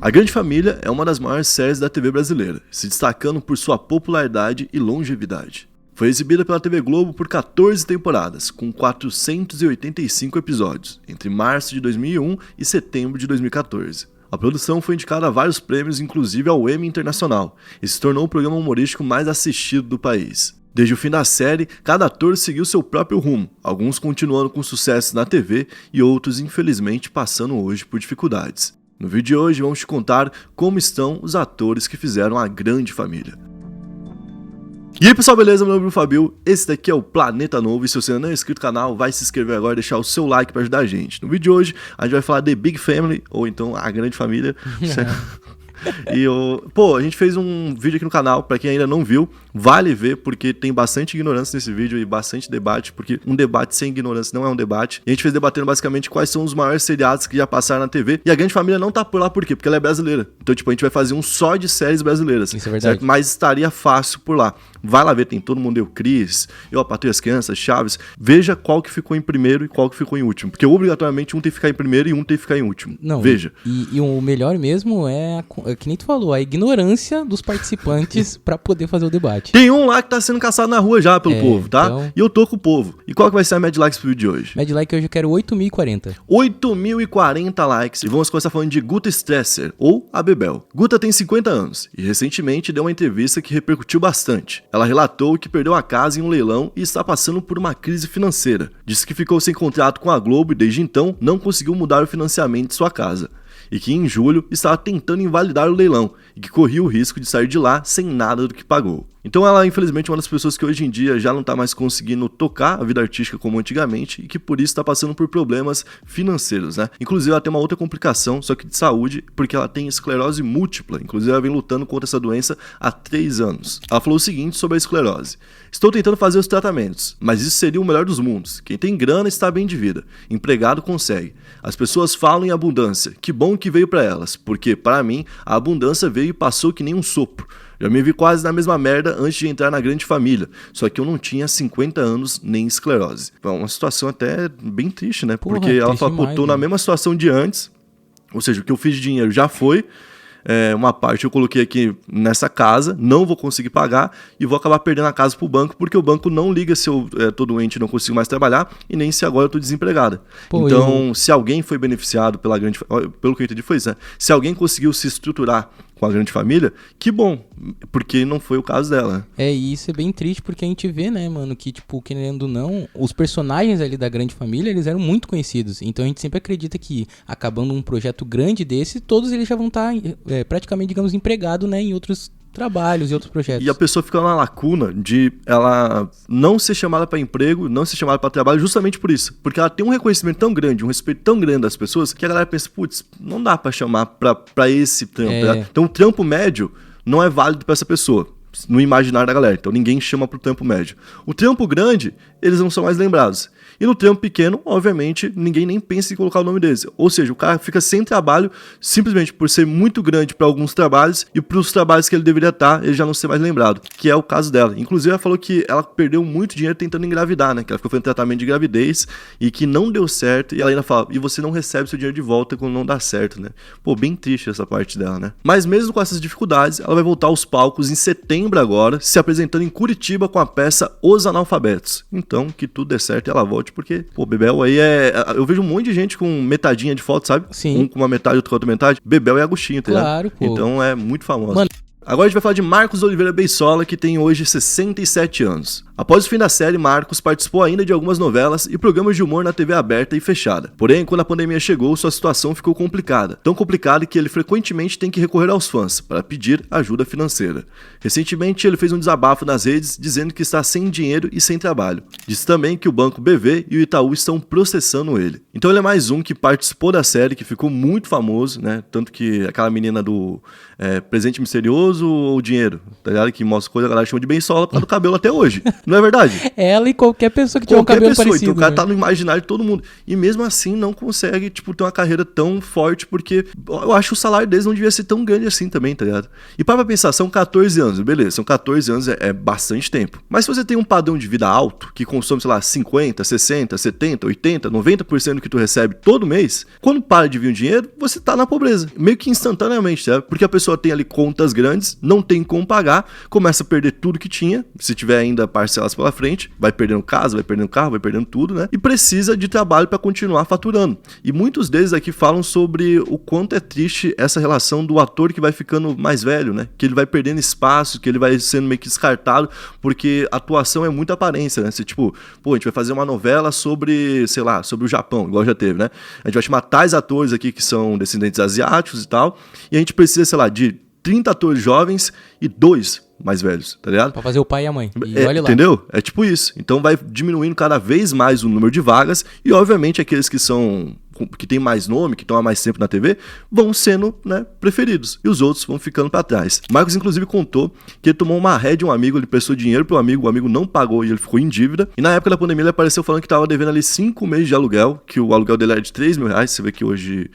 A Grande Família é uma das maiores séries da TV brasileira, se destacando por sua popularidade e longevidade. Foi exibida pela TV Globo por 14 temporadas, com 485 episódios, entre março de 2001 e setembro de 2014. A produção foi indicada a vários prêmios, inclusive ao Emmy Internacional, e se tornou o programa humorístico mais assistido do país. Desde o fim da série, cada ator seguiu seu próprio rumo, alguns continuando com sucesso na TV e outros, infelizmente, passando hoje por dificuldades. No vídeo de hoje, vamos te contar como estão os atores que fizeram A Grande Família. E aí pessoal, beleza? Meu nome é o Fabio, esse daqui é o Planeta Novo e se você ainda não é inscrito no canal, vai se inscrever agora e deixar o seu like para ajudar a gente. No vídeo de hoje, a gente vai falar de Big Family, ou então A Grande Família. E a gente fez um vídeo aqui no canal, pra quem ainda não viu, vale ver, porque tem bastante ignorância nesse vídeo e bastante debate, porque um debate sem ignorância não é um debate. E a gente fez debatendo basicamente quais são os maiores seriados que já passaram na TV, e A Grande Família não tá por lá, por quê? Porque ela é brasileira. Então, a gente vai fazer um só de séries brasileiras. Isso é verdade. Certo? Mas estaria fácil por lá. Vai lá ver, tem Todo Mundo, Eu, Cris, Eu, a Patroa e as Crianças, Chaves. Veja qual que ficou em primeiro e qual que ficou em último. Porque obrigatoriamente um tem que ficar em primeiro e um tem que ficar em último. Não, veja. E o melhor mesmo é que nem tu falou, a ignorância dos participantes pra poder fazer o debate. Tem um lá que tá sendo caçado na rua já pelo povo, tá? Então... E eu tô com o povo. E qual que vai ser a Mad Likes pro vídeo de hoje? Mad Like hoje eu quero 8.040. 8.040 likes. E vamos começar falando de Guta Stresser, ou a Bebel. Guta tem 50 anos e recentemente deu uma entrevista que repercutiu bastante. Ela relatou que perdeu a casa em um leilão e está passando por uma crise financeira. Disse que ficou sem contrato com a Globo e desde então não conseguiu mudar o financiamento de sua casa. E que em julho estava tentando invalidar o leilão e que corria o risco de sair de lá sem nada do que pagou. Então ela, infelizmente, é uma das pessoas que hoje em dia já não está mais conseguindo tocar a vida artística como antigamente e que por isso está passando por problemas financeiros, né? Inclusive ela tem uma outra complicação, só que de saúde, porque ela tem esclerose múltipla. Inclusive ela vem lutando contra essa doença há 3 anos. Ela falou o seguinte sobre a esclerose: estou tentando fazer os tratamentos, mas isso seria o melhor dos mundos. Quem tem grana está bem de vida. Empregado consegue. As pessoas falam em abundância. Que bom que veio para elas, porque para mim a abundância veio e passou que nem um sopro. Já me vi quase na mesma merda antes de entrar na Grande Família, só que eu não tinha 50 anos nem esclerose. É uma situação até bem triste, né? Porra, porque ela falou, demais, tô na mesma situação de antes, ou seja, o que eu fiz de dinheiro já foi. Uma parte eu coloquei aqui nessa casa, não vou conseguir pagar e vou acabar perdendo a casa pro banco, porque o banco não liga se eu tô doente e não consigo mais trabalhar e nem se agora eu tô desempregada. Então, se alguém foi beneficiado pelo que eu entendi foi isso, né? Se alguém conseguiu se estruturar com a Grande Família, que bom, porque não foi o caso dela. E isso é bem triste porque a gente vê, né, mano, que tipo, querendo ou não, os personagens ali da Grande Família, eles eram muito conhecidos, então a gente sempre acredita que acabando um projeto grande desse, todos eles já vão estar praticamente, digamos, empregados, né, em outros trabalhos e outros projetos. E a pessoa fica na lacuna de ela não ser chamada para emprego, não ser chamada para trabalho justamente por isso. Porque ela tem um reconhecimento tão grande, um respeito tão grande das pessoas, que a galera pensa, putz, não dá para chamar para esse trampo. Então o trampo médio não é válido para essa pessoa, no imaginário da galera. Então ninguém chama pro trampo médio. O trampo grande, eles não são mais lembrados. E no trampo pequeno, obviamente, ninguém nem pensa em colocar o nome deles. Ou seja, o cara fica sem trabalho simplesmente por ser muito grande para alguns trabalhos e para os trabalhos que ele deveria estar, ele já não ser mais lembrado, que é o caso dela. Inclusive, ela falou que ela perdeu muito dinheiro tentando engravidar, né? Que ela ficou fazendo tratamento de gravidez e que não deu certo. E ela ainda fala, e você não recebe seu dinheiro de volta quando não dá certo, né? Pô, bem triste essa parte dela, né? Mas mesmo com essas dificuldades, ela vai voltar aos palcos em setembro agora, se apresentando em Curitiba com a peça Os Analfabetos. Então, que tudo dê certo e ela volte, porque, pô, Bebel aí eu vejo um monte de gente com metadinha de foto, sabe? Sim. Um com uma metade, outro com outra metade. Bebel e Agostinho, tá ligado? Claro, pô. Então é muito famoso. Mano. Agora a gente vai falar de Marcos Oliveira Beissola, que tem hoje 67 anos. Após o fim da série, Marcos participou ainda de algumas novelas e programas de humor na TV aberta e fechada. Porém, quando a pandemia chegou, sua situação ficou complicada. Tão complicada que ele frequentemente tem que recorrer aos fãs para pedir ajuda financeira. Recentemente, ele fez um desabafo nas redes dizendo que está sem dinheiro e sem trabalho. Disse também que o Banco BV e o Itaú estão processando ele. Então ele é mais um que participou da série, que ficou muito famoso, né? Tanto que aquela menina do Presente Misterioso ou Dinheiro, tá ligado? Que mostra coisa, a galera chama de Beissola por causa do cabelo até hoje. Não é verdade? Ela e qualquer pessoa que tiver um cabelo parecido. Então o cara né? tá no imaginário de todo mundo. E mesmo assim não consegue, tipo, ter uma carreira tão forte, porque eu acho que o salário deles não devia ser tão grande assim também, tá ligado? E para pensar, são 14 anos, beleza, são 14 anos, é bastante tempo. Mas se você tem um padrão de vida alto, que consome, sei lá, 50, 60, 70, 80, 90% do que tu recebe todo mês, quando para de vir o dinheiro, você tá na pobreza. Meio que instantaneamente, sabe? Porque a pessoa tem ali contas grandes, não tem como pagar, começa a perder tudo que tinha, se tiver ainda parcelas pela frente, vai perdendo casa, vai perdendo carro, vai perdendo tudo, né? E precisa de trabalho para continuar faturando. E muitos deles aqui falam sobre o quanto é triste essa relação do ator que vai ficando mais velho, né? Que ele vai perdendo espaço, que ele vai sendo meio que descartado, porque a atuação é muita aparência, né? Se tipo, pô, a gente vai fazer uma novela sobre, sei lá, sobre o Japão, igual já teve, né? A gente vai chamar tais atores aqui que são descendentes asiáticos e tal, e a gente precisa, sei lá, de 30 atores jovens e 2 mais velhos, tá ligado? Pra fazer o pai e a mãe. E olha lá. Entendeu? É tipo isso. Então vai diminuindo cada vez mais o número de vagas e, obviamente, aqueles que tem mais nome, que estão há mais tempo na TV, vão sendo, né, preferidos. E os outros vão ficando pra trás. Marcos, inclusive, contou que ele tomou uma ré de um amigo, ele prestou dinheiro pro amigo, o amigo não pagou e ele ficou em dívida. E na época da pandemia ele apareceu falando que tava devendo ali 5 meses de aluguel, que o aluguel dele era de 3 mil reais. Você vê que hoje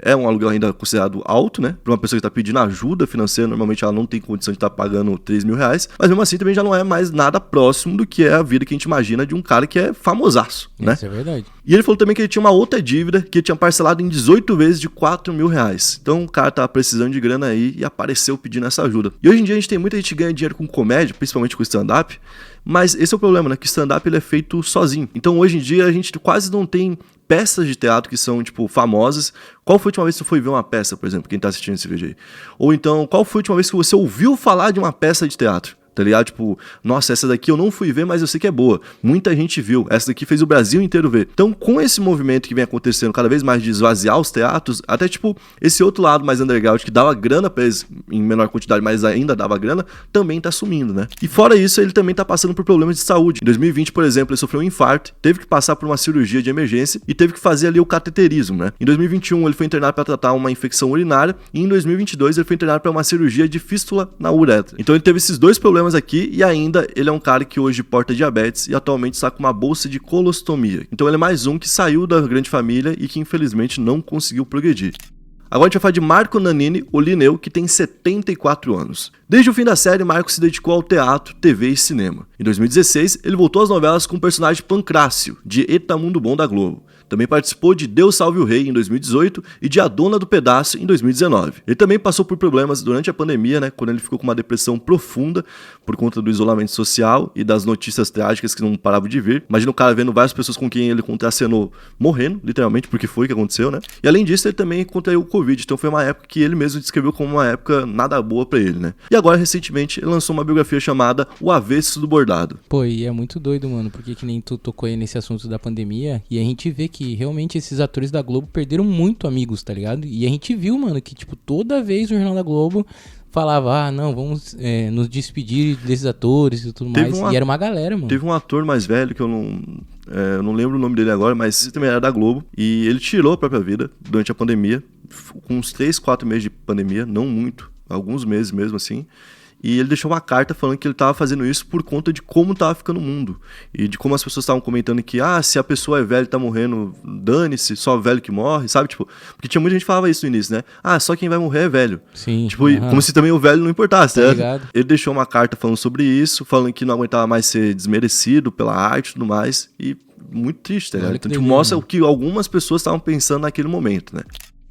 é um aluguel ainda considerado alto, né? Pra uma pessoa que tá pedindo ajuda financeira, normalmente ela não tem condição de estar pagando 3 mil reais. Mas mesmo assim também já não é mais nada próximo do que é a vida que a gente imagina de um cara que é famosaço, né? Isso é verdade. E ele falou também que ele tinha uma outra dívida que ele tinha parcelado em 18 vezes de 4 mil reais. Então o cara tava precisando de grana aí e apareceu pedindo essa ajuda. E hoje em dia a gente tem muita gente que ganha dinheiro com comédia, principalmente com stand-up, mas esse é o problema, né? Que stand-up ele é feito sozinho. Então hoje em dia a gente quase não tem peças de teatro que são, tipo, famosas. Qual foi a última vez que você foi ver uma peça, por exemplo, quem tá assistindo esse vídeo aí? Ou então, qual foi a última vez que você ouviu falar de uma peça de teatro? Tá ligado? Tipo, nossa, essa daqui eu não fui ver, mas eu sei que é boa. Muita gente viu. Essa daqui fez o Brasil inteiro ver. Então, com esse movimento que vem acontecendo cada vez mais de esvaziar os teatros, até tipo, esse outro lado mais underground que dava grana pra eles em menor quantidade, mas ainda dava grana, também tá sumindo, né? E fora isso, ele também tá passando por problemas de saúde. Em 2020, por exemplo, ele sofreu um infarto, teve que passar por uma cirurgia de emergência e teve que fazer ali o cateterismo, né? Em 2021, ele foi internado para tratar uma infecção urinária e em 2022 ele foi internado para uma cirurgia de fístula na uretra. Então ele teve esses dois problemas aqui e ainda ele é um cara que hoje porta diabetes e atualmente está com uma bolsa de colostomia. Então ele é mais um que saiu da grande família e que infelizmente não conseguiu progredir. Agora a gente vai falar de Marco Nanini, o Linneu, que tem 74 anos. Desde o fim da série, Marco se dedicou ao teatro, TV e cinema. Em 2016, ele voltou às novelas com o personagem Pancrácio, de Eta Mundo Bom da Globo. Também participou de Deus Salve o Rei em 2018 e de A Dona do Pedaço em 2019. Ele também passou por problemas durante a pandemia, né, quando ele ficou com uma depressão profunda por conta do isolamento social e das notícias trágicas que não paravam de vir. Imagina o cara vendo várias pessoas com quem ele contracenou morrendo, literalmente, porque foi o que aconteceu, né? E além disso, ele também contraiu o Covid, então foi uma época que ele mesmo descreveu como uma época nada boa pra ele, né? E agora, recentemente, ele lançou uma biografia chamada O Avesso do Bordado. Pô, e é muito doido, mano, porque que nem tu tocou aí nesse assunto da pandemia, e a gente vê que realmente esses atores da Globo perderam muito amigos, tá ligado? E a gente viu, mano, que tipo, toda vez o Jornal da Globo falava, não, vamos nos despedir desses atores e tudo mais, e era uma galera, mano. Teve um ator mais velho que eu não lembro o nome dele agora, mas ele também era da Globo, e ele tirou a própria vida durante a pandemia, com uns 3, 4 meses de pandemia, não muito, alguns meses mesmo assim. E ele deixou uma carta falando que ele estava fazendo isso por conta de como estava ficando o mundo. E de como as pessoas estavam comentando que, se a pessoa é velha e tá morrendo, dane-se, só velho que morre, sabe? Tipo, porque tinha muita gente que falava isso no início, né? Só quem vai morrer é velho. Sim. Tipo, como se também o velho não importasse, tá né? ligado? Ele deixou uma carta falando sobre isso, falando que não aguentava mais ser desmerecido pela arte e tudo mais. E muito triste, tá ligado? Então, tipo, mostra o que algumas pessoas estavam pensando naquele momento, né?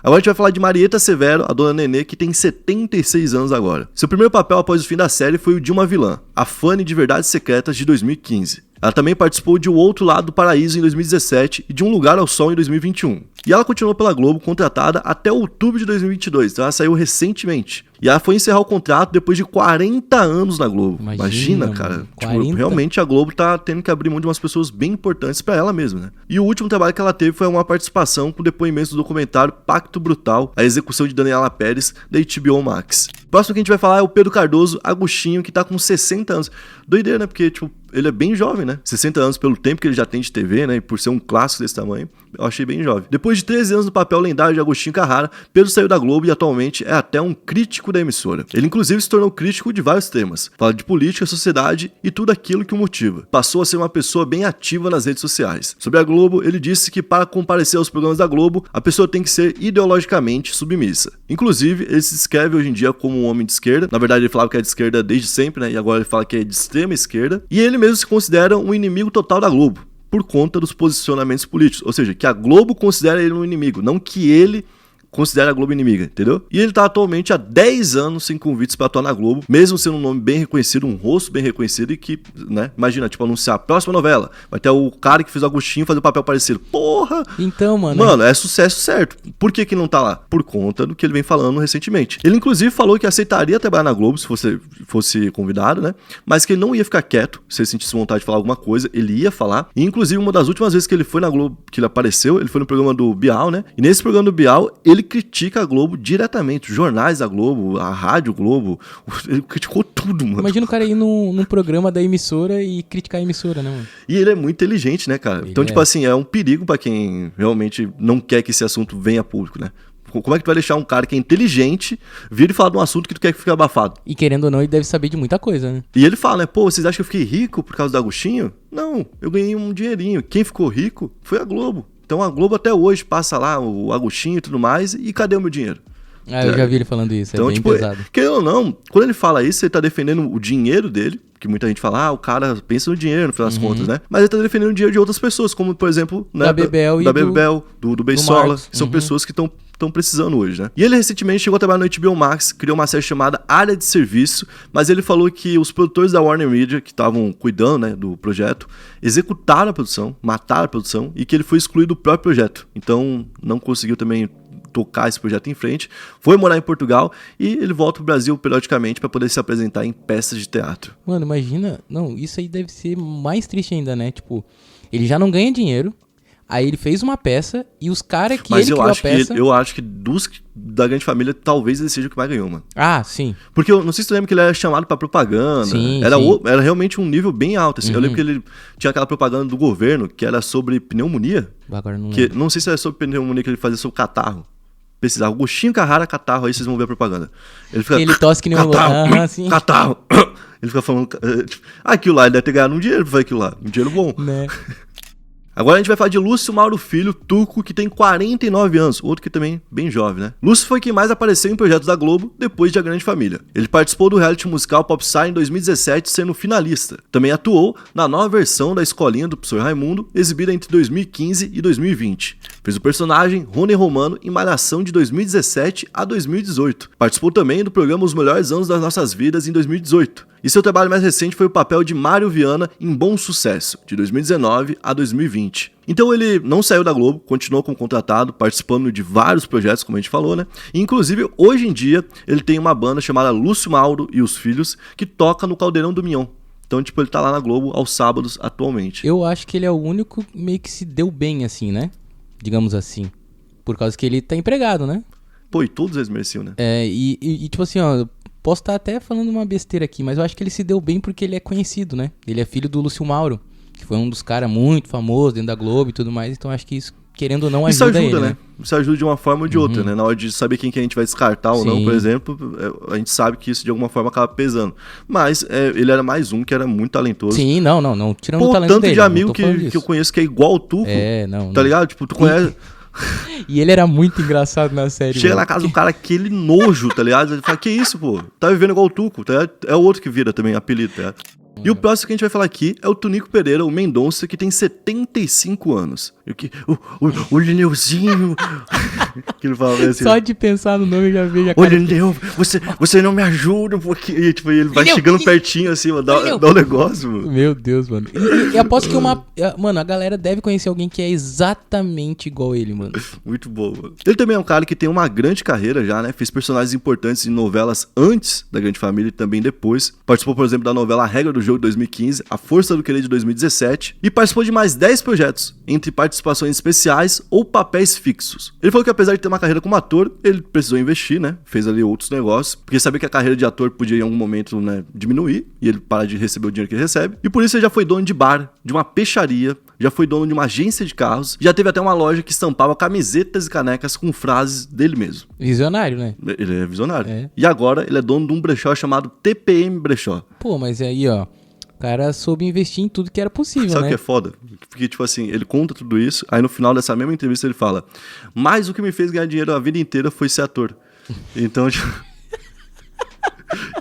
Agora a gente vai falar de Marieta Severo, a dona Nenê, que tem 76 anos agora. Seu primeiro papel após o fim da série foi o de uma vilã, a Fanny de Verdades Secretas de 2015. Ela também participou de O Outro Lado do Paraíso em 2017 e de Um Lugar ao Sol em 2021. E ela continuou pela Globo contratada até outubro de 2022, então ela saiu recentemente. E ela foi encerrar o contrato depois de 40 anos na Globo. Imagina cara. Tipo, realmente a Globo tá tendo que abrir mão de umas pessoas bem importantes pra ela mesma, né? E o último trabalho que ela teve foi uma participação com depoimentos do documentário Pacto Brutal, a execução de Daniela Pérez, da HBO Max. O próximo que a gente vai falar é o Pedro Cardoso, Agostinho, que tá com 60 anos. Doideira, né? Porque, tipo, ele é bem jovem, né? 60 anos pelo tempo que ele já tem de TV, né? E por ser um clássico desse tamanho, eu achei bem jovem. Depois de 13 anos no papel lendário de Agostinho Carrara, Pedro saiu da Globo e atualmente é até um crítico da emissora. Ele inclusive se tornou crítico de vários temas. Fala de política, sociedade e tudo aquilo que o motiva. Passou a ser uma pessoa bem ativa nas redes sociais. Sobre a Globo, ele disse que para comparecer aos programas da Globo, a pessoa tem que ser ideologicamente submissa. Inclusive, ele se descreve hoje em dia como um homem de esquerda. Na verdade, ele falava que é de esquerda desde sempre, né? E agora ele fala que é de extrema esquerda. E ele mesmo se considera um inimigo total da Globo, por conta dos posicionamentos políticos. Ou seja, que a Globo considera ele um inimigo, não que ele considera a Globo inimiga, entendeu? E ele tá atualmente há 10 anos sem convites pra atuar na Globo, mesmo sendo um nome bem reconhecido, um rosto bem reconhecido e que, né, imagina, tipo, anunciar a próxima novela, vai ter o cara que fez o Agostinho fazer o papel parecido. Porra! Então, mano... Mano, é sucesso certo. Por que não tá lá? Por conta do que ele vem falando recentemente. Ele, inclusive, falou que aceitaria trabalhar na Globo se fosse convidado, né? Mas que ele não ia ficar quieto, se ele sentisse vontade de falar alguma coisa, ele ia falar. E, inclusive, uma das últimas vezes que ele foi na Globo, que ele apareceu, ele foi no programa do Bial, né? E nesse programa do Bial, ele critica a Globo diretamente, os jornais da Globo, a rádio Globo, ele criticou tudo, mano. Imagina o cara ir num programa da emissora e criticar a emissora, né, mano? E ele é muito inteligente, né, cara? Então, tipo assim, é um perigo pra quem realmente não quer que esse assunto venha a público, né? Como é que tu vai deixar um cara que é inteligente vir e falar de um assunto que tu quer que fique abafado? E querendo ou não, ele deve saber de muita coisa, né? E ele fala, né, pô, vocês acham que eu fiquei rico por causa do Agostinho? Não, eu ganhei um dinheirinho. Quem ficou rico foi a Globo. Então a Globo até hoje passa lá o Agostinho e tudo mais, e cadê o meu dinheiro? Ah, eu já vi ele falando isso, então, é bem tipo, pesado. Querendo ou não, quando ele fala isso, ele tá defendendo o dinheiro dele, que muita gente fala, o cara pensa no dinheiro, no final das contas, né? Mas ele tá defendendo o dinheiro de outras pessoas, como, por exemplo, né, da Bebel e do Beisola, que são pessoas que estão precisando hoje, né? E ele recentemente chegou a trabalhar no HBO Max, criou uma série chamada Área de Serviço, mas ele falou que os produtores da Warner Media, que estavam cuidando, né, do projeto, executaram a produção, mataram a produção, e que ele foi excluído do próprio projeto. Então, não conseguiu também tocar esse projeto em frente, foi morar em Portugal e ele volta pro Brasil periodicamente para poder se apresentar em peças de teatro. Mano, imagina, não, isso aí deve ser mais triste ainda, né? Tipo, ele já não ganha dinheiro, aí ele fez uma peça e os caras que ele criou a peça... eu acho que da Grande Família, talvez ele seja o que mais ganhou, mano. Ah, sim. Porque eu não sei se tu lembra que ele era chamado pra propaganda. Sim, era realmente um nível bem alto, assim. Eu lembro que ele tinha aquela propaganda do governo que era sobre pneumonia. Agora não lembro. Não sei se era sobre pneumonia que ele fazia sobre catarro. Pesquisar, Agostinho Carrara, catarro, aí vocês vão ver a propaganda. Ele tosse que nem um catarro. Ele fica falando, aquilo lá, ele deve ter ganhado um dinheiro pra fazer aquilo lá, um dinheiro bom. Né? Agora a gente vai falar de Lúcio Mauro Filho, turco, que tem 49 anos, outro que também bem jovem, né? Lúcio foi quem mais apareceu em projetos da Globo depois de A Grande Família. Ele participou do reality musical Popstar em 2017, sendo finalista. Também atuou na nova versão da Escolinha do Professor Raimundo, exibida entre 2015 e 2020. Fez o personagem Rony Romano em Malhação de 2017 a 2018. Participou também do programa Os Melhores Anos das Nossas Vidas em 2018. E seu trabalho mais recente foi o papel de Mário Viana em Bom Sucesso, de 2019 a 2020. Então ele não saiu da Globo, continuou como contratado, participando de vários projetos, como a gente falou, né? E, inclusive, hoje em dia, ele tem uma banda chamada Lúcio Mauro e os Filhos, que toca no Caldeirão do Mignon. Então, tipo, ele tá lá na Globo aos sábados atualmente. Eu acho que ele é o único meio que se deu bem, assim, né? Digamos assim. Por causa que ele tá empregado, né? Pô, e todos eles mereciam, né? E tipo assim, ó... Posso estar até falando uma besteira aqui, mas eu acho que ele se deu bem porque ele é conhecido, né? Ele é filho do Lúcio Mauro, que foi um dos caras muito famosos dentro da Globo e tudo mais. Então acho que isso, querendo ou não, ajuda ele, né? Isso ajuda de uma forma ou de outra, né? Na hora de saber quem que a gente vai descartar ou não, por exemplo, a gente sabe que isso de alguma forma acaba pesando. Mas ele era mais um que era muito talentoso. Sim, não. Tirando o talento tanto dele. De amigo que eu conheço que é igual o Tuco. Tá ligado? Tipo, tu conhece... E ele era muito engraçado na série. Chega na casa do cara, aquele nojo, tá ligado? Ele fala, que isso, pô? Tá vivendo igual o Tuco, tá ligado? É o outro que vira também apelido, tá ligado? E o próximo que a gente vai falar aqui é o Tunico Pereira, o Mendonça, que tem 75 anos. O Lineuzinho. Que ele fala assim, só de pensar no nome já vejo a cara. Ô, Lineu, você não me ajuda um pouquinho. E, tipo, ele vai chegando pertinho assim, dá um negócio, mano. Meu Deus, mano. E aposto que mano, a galera deve conhecer alguém que é exatamente igual ele, mano. Muito bom, mano. Ele também é um cara que tem uma grande carreira já, né? Fez personagens importantes em novelas antes da Grande Família e também depois. Participou, por exemplo, da novela A Regra do Jogo de 2015, A Força do Querer de 2017 e participou de mais 10 projetos, entre participações especiais ou papéis fixos. Ele falou falou que apesar de ter uma carreira como ator, ele precisou investir, né? Fez ali outros negócios, porque sabia que a carreira de ator podia em algum momento, né, diminuir, e ele parar de receber o dinheiro que ele recebe. E por isso ele já foi dono de bar, de uma peixaria, já foi dono de uma agência de carros, já teve até uma loja que estampava camisetas e canecas com frases dele mesmo. Visionário, né? Ele é visionário. É. E agora ele é dono de um brechó chamado TPM Brechó. Pô, mas aí, ó, o cara soube investir em tudo que era possível, Sabe o né? que é foda? Porque, tipo assim, ele conta tudo isso, aí no final dessa mesma entrevista ele fala: mas o que me fez ganhar dinheiro a vida inteira foi ser ator. Então, tipo...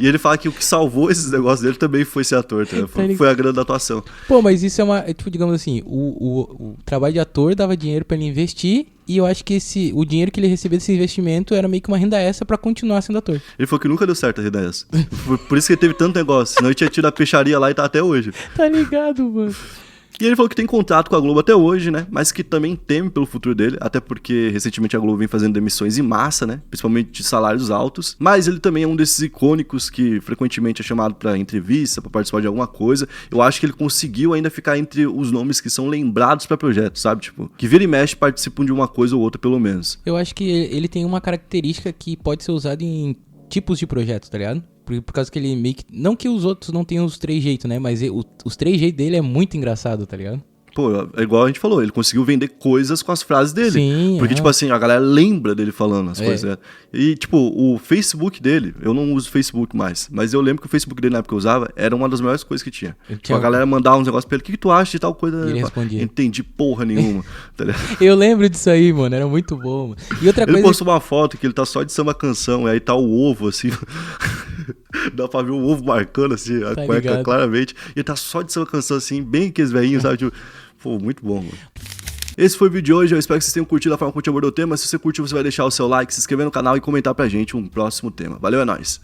E ele fala que o que salvou esses negócios dele também foi ser ator, tá? Foi a grana da atuação. Pô, mas isso é uma... Tipo, digamos assim, o trabalho de ator dava dinheiro pra ele investir e eu acho que o dinheiro que ele recebia desse investimento era meio que uma renda extra pra continuar sendo ator. Ele falou que nunca deu certo a renda essa. Por isso que ele teve tanto negócio. Senão ele tinha tido a peixaria lá e tá até hoje. Tá ligado, mano? E ele falou que tem contrato com a Globo até hoje, né? Mas que também teme pelo futuro dele, até porque recentemente a Globo vem fazendo demissões em massa, né? Principalmente de salários altos. Mas ele também é um desses icônicos que frequentemente é chamado pra entrevista, pra participar de alguma coisa. Eu acho que ele conseguiu ainda ficar entre os nomes que são lembrados pra projetos, sabe? Tipo, que vira e mexe participam de uma coisa ou outra, pelo menos. Eu acho que ele tem uma característica que pode ser usada em tipos de projetos, tá ligado? Por causa que ele meio que... Não que os outros não tenham os três jeitos, né? Mas os três jeitos dele é muito engraçado, tá ligado? Pô, é igual a gente falou, ele conseguiu vender coisas com as frases dele. Sim, porque, tipo assim, a galera lembra dele falando as coisas. Né? E, tipo, o Facebook dele, eu não uso Facebook mais, mas eu lembro que o Facebook dele na época que eu usava era uma das melhores coisas que tinha. Tipo, a galera mandava uns negócios pra ele: o que tu acha de tal coisa? E ele respondia. Entendi porra nenhuma. Tá ligado? Eu lembro disso aí, mano, era muito bom, mano. E outra Ele coisa... postou uma foto que ele tá só de samba canção, e aí tá o ovo, assim. Dá pra ver o ovo marcando, assim, a cueca ligado. claramente. E ele tá só de samba canção, assim, bem aqueles velhinhos, sabe? Tipo, pô, muito bom, mano. Esse foi o vídeo de hoje, eu espero que vocês tenham curtido a forma como a gente abordou o tema. Se você curtiu, você vai deixar o seu like, se inscrever no canal e comentar pra gente um próximo tema. Valeu, é nóis!